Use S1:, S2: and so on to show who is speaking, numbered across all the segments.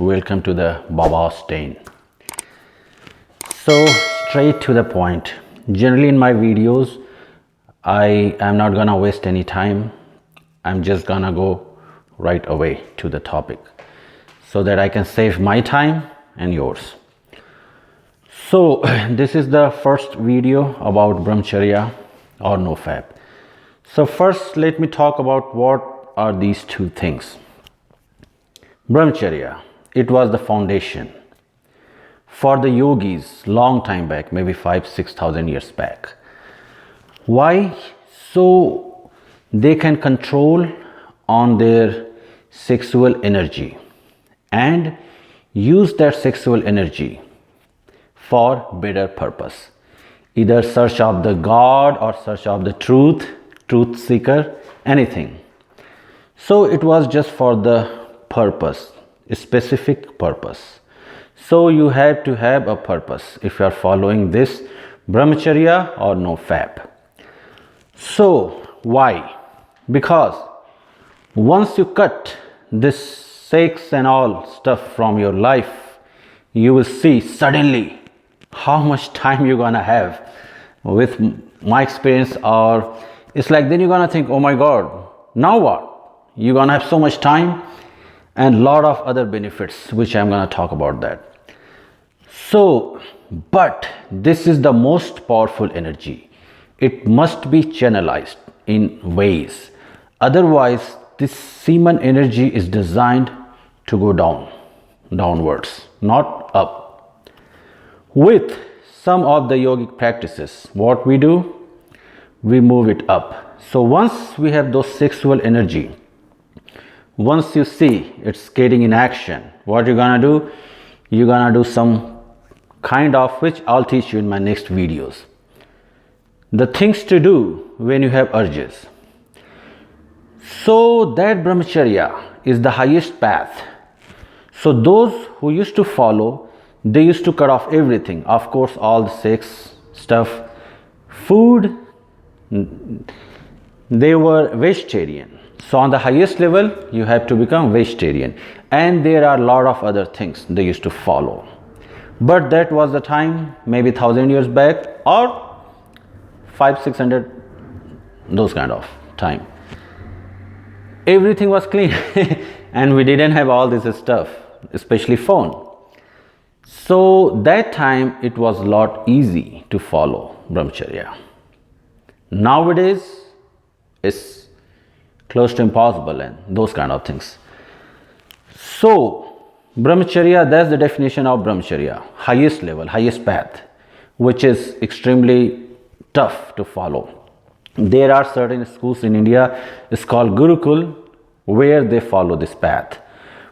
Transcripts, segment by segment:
S1: welcome to the Baba Stain. So straight to the point. Generally in my videos, I am not gonna waste any time. I'm just gonna go right away to the topic so that I can save my time and yours. So this is the first video about Brahmacharya or NOFAP. So first let me talk about what are these two things. Brahmacharya, it was the foundation for the yogis long time back, maybe 5,000-6,000 years back. Why? So they can control on their sexual energy and use that sexual energy for better purpose, either search of the God or search of the truth seeker, anything. So it was just for the purpose, a specific purpose. So you have to have a purpose if you are following this Brahmacharya or NOFAP. So why? Because once you cut this sex and all stuff from your life, you will see suddenly how much time you're gonna have. With my experience, or it's like then you're gonna think, oh my God, now what? You're gonna have so much time and lot of other benefits, which I'm gonna talk about that. So, but this is the most powerful energy. It must be channelized in ways. Otherwise, this semen energy is designed to go downwards, not up. With some of the yogic practices, what we do, we move it up. So once we have those sexual energy, once you see it's getting in action, what you're gonna do, you're gonna do some kind of, which I'll teach you in my next videos. The things to do when you have urges. So that Brahmacharya is the highest path. So those who used to follow, they used to cut off everything. Of course, all the sex stuff, food, they were vegetarian. So on the highest level, you have to become vegetarian. And there are a lot of other things they used to follow. But that was the time, maybe 1,000 years back or 500-600, those kind of time. Everything was clean and we didn't have all this stuff, especially phone. So that time it was a lot easy to follow Brahmacharya. Nowadays it's close to impossible and those kind of things. So Brahmacharya, that's the definition of Brahmacharya, highest level, highest path, which is extremely tough to follow. There are certain schools in India, it's called Gurukul, where they follow this path.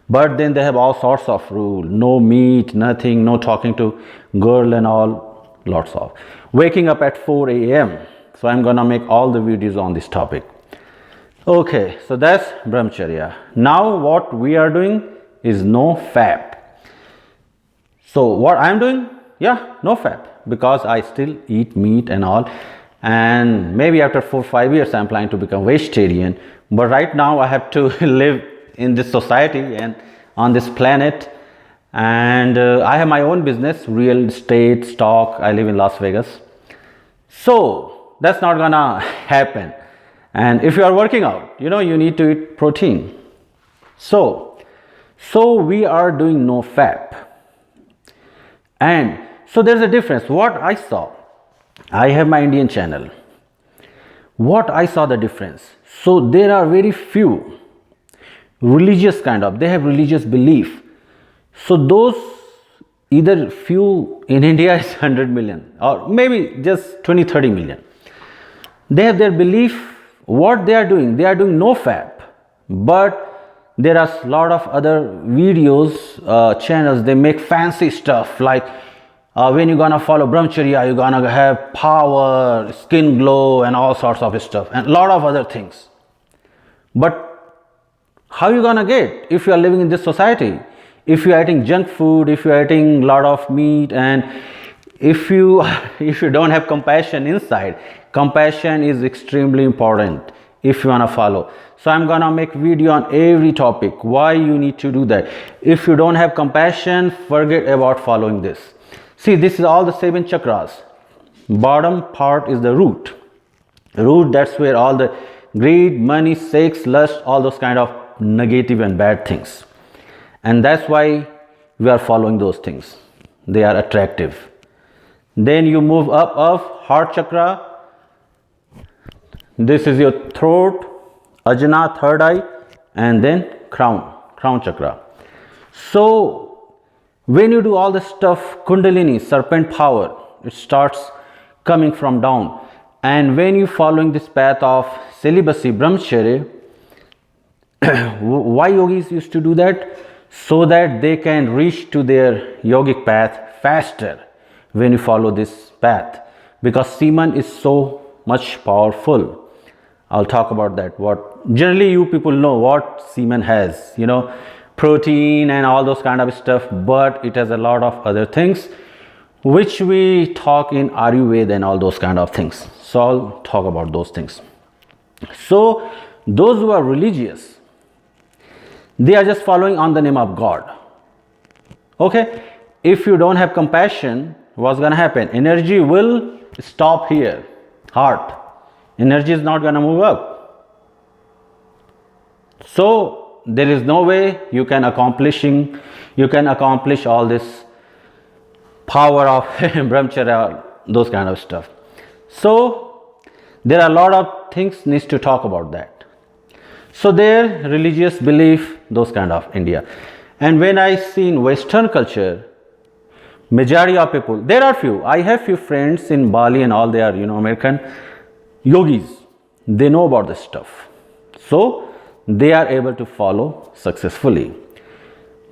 S1: But then they have all sorts of rules, no meat, nothing, no talking to girl and all, lots of. Waking up at 4 a.m. So I'm gonna make all the videos on this topic. Okay, so that's Brahmacharya. Now what we are doing is NOFAP. So what I'm doing? Yeah, NOFAP, because I still eat meat and all. And maybe after 4-5 years I'm planning to become vegetarian. But right now I have to live in this society and on this planet, and I have my own business, real estate, stock. I live in Las Vegas, so that's not gonna happen. And if you are working out, you need to eat protein. So we are doing NOFAP, and so there's a difference. What I saw, I have my Indian channel. What I saw the difference. So there are very few religious kind of, they have religious belief. So those, either few in India is 100 million or maybe just 20-30 million. They have their belief. What they are doing NOFAP. But there are a lot of other videos, channels, they make fancy stuff like when you're gonna follow Brahmacharya, you're gonna have power, skin glow and all sorts of stuff and a lot of other things. But how you gonna get if you are living in this society? If you are eating junk food, if you are eating a lot of meat, and if you don't have compassion inside. Compassion is extremely important if you want to follow. So I'm gonna make video on every topic, why you need to do that. If you don't have compassion, forget about following this. See, this is all the 7 chakras. Bottom part is the root. That's where all the greed, money, sex, lust, all those kind of negative and bad things. And that's why we are following those things. They are attractive. Then you move up of heart chakra. This is your throat, ajna, third eye, and then crown chakra. So when you do all this stuff, kundalini, serpent power, it starts coming from down. And when you following this path of celibacy, brahmacharya, why yogis used to do that? So that they can reach to their yogic path faster when you follow this path, because semen is so much powerful. I'll talk about that. What generally you people know what semen has, protein and all those kind of stuff, but it has a lot of other things which we talk in Ayurveda and all those kind of things. So I'll talk about those things. So those who are religious, they are just following on the name of God. Okay, if you don't have compassion, what's gonna happen? Energy will stop here, heart. Energy is not gonna move up. So there is no way you can accomplish all this power of brahmacharya, those kind of stuff. So there are a lot of things needs to talk about that. So their religious belief, those kind of India. And when I see in Western culture, majority of people, there are few, I have few friends in Bali and all, they are American yogis, they know about this stuff, so they are able to follow successfully.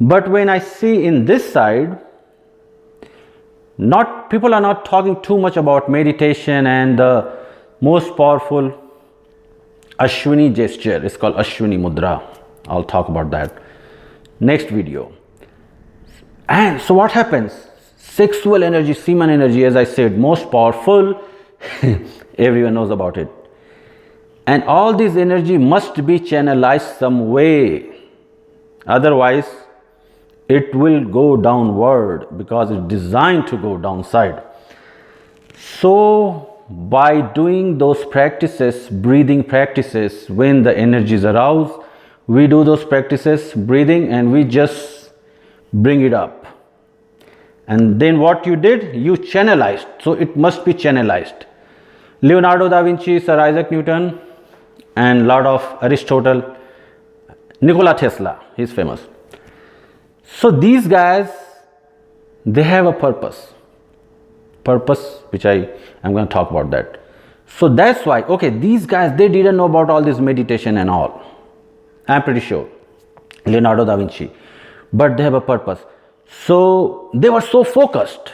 S1: But when I see in this side, people are not talking too much about meditation and the most powerful Ashwini gesture. It's called Ashwini Mudra. I'll talk about that next video. And so what happens? Sexual energy, semen energy, as I said, most powerful. Everyone knows about it. And all this energy must be channelized some way. Otherwise, it will go downward because it's designed to go downside. So by doing those practices, breathing practices, when the energy is aroused, we do those practices, breathing, and we just bring it up. And then what you did, you channelized. So it must be channelized. Leonardo da Vinci, Sir Isaac Newton, and lot of Aristotle, Nikola Tesla, he's famous. So these guys, they have a purpose which I'm going to talk about that. So that's why, okay, these guys, they didn't know about all this meditation and all. I'm pretty sure, Leonardo da Vinci, but they have a purpose. So they were so focused,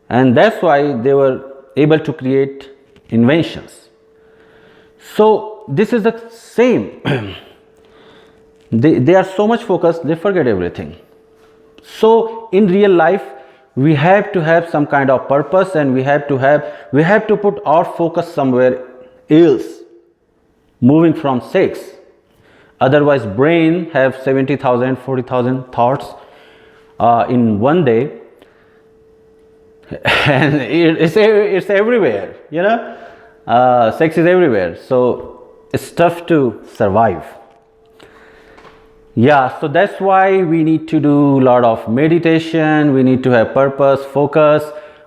S1: and that's why they were able to create inventions. So this is the same. They are so much focused, they forget everything. So in real life, we have to have some kind of purpose, and we have to put our focus somewhere else, moving from sex. Otherwise, brain have 70,000, 40,000 thoughts in one day, and it's everywhere. Sex is everywhere, so it's tough to survive. Yeah, so that's why we need to do a lot of meditation. We need to have purpose, focus,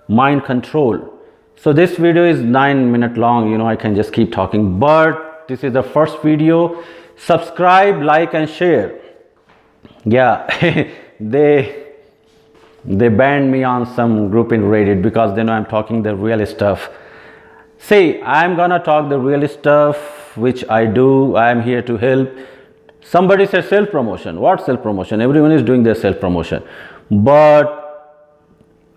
S1: mind control. So this video is 9 minutes long. I can just keep talking, but this is the first video. Subscribe, like, and share. Yeah, they banned me on some group in Reddit because they know I'm talking the real stuff. See, I'm gonna talk the real stuff which I do. I'm here to help. Somebody said self-promotion. What self-promotion? Everyone is doing their self-promotion. But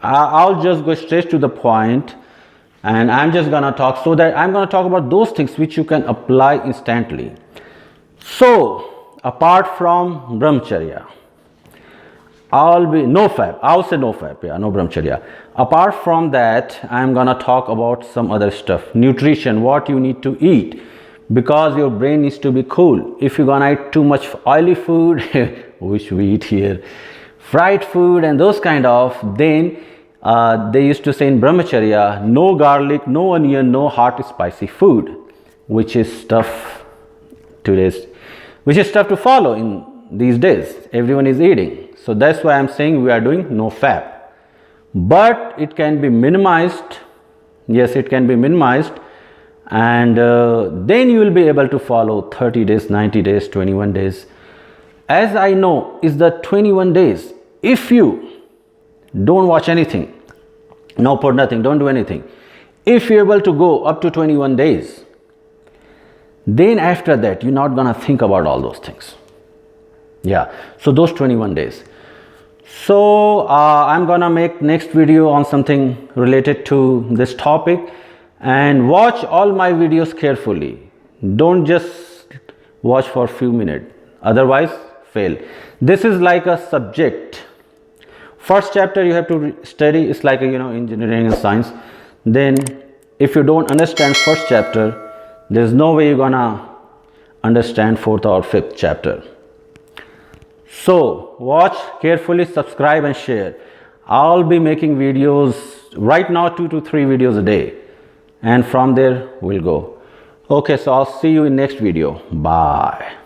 S1: I'll just go straight to the point, and I'm just going to talk, so that I'm going to talk about those things which you can apply instantly. So, apart from brahmacharya, I'll be NOFAP. I'll say NOFAP. Yeah, no brahmacharya. Apart from that, I'm gonna talk about some other stuff. Nutrition, what you need to eat, because your brain needs to be cool. If you're gonna eat too much oily food, which we eat here, fried food and those kind of, then they used to say in brahmacharya, no garlic, no onion, no hot spicy food, which is tough to follow in these days. Everyone is eating. So that's why I'm saying we are doing no fap. But it can be minimized. Yes, it can be minimized. And then you will be able to follow 30 days, 90 days, 21 days. As I know, is the 21 days. If you don't watch anything, no put nothing, don't do anything. If you're able to go up to 21 days, then after that, you're not gonna think about all those things. Yeah, so those 21 days. So I'm gonna make next video on something related to this topic, and watch all my videos carefully. Don't just watch for a few minutes, otherwise fail. This is like a subject. First chapter you have to study, it's like a, engineering and science. Then if you don't understand first chapter, there's no way you're gonna understand fourth or fifth chapter. So watch carefully, subscribe and share. I'll be making videos right now, 2 to 3 videos a day, and from there we'll go. Okay, so I'll see you in next video. Bye.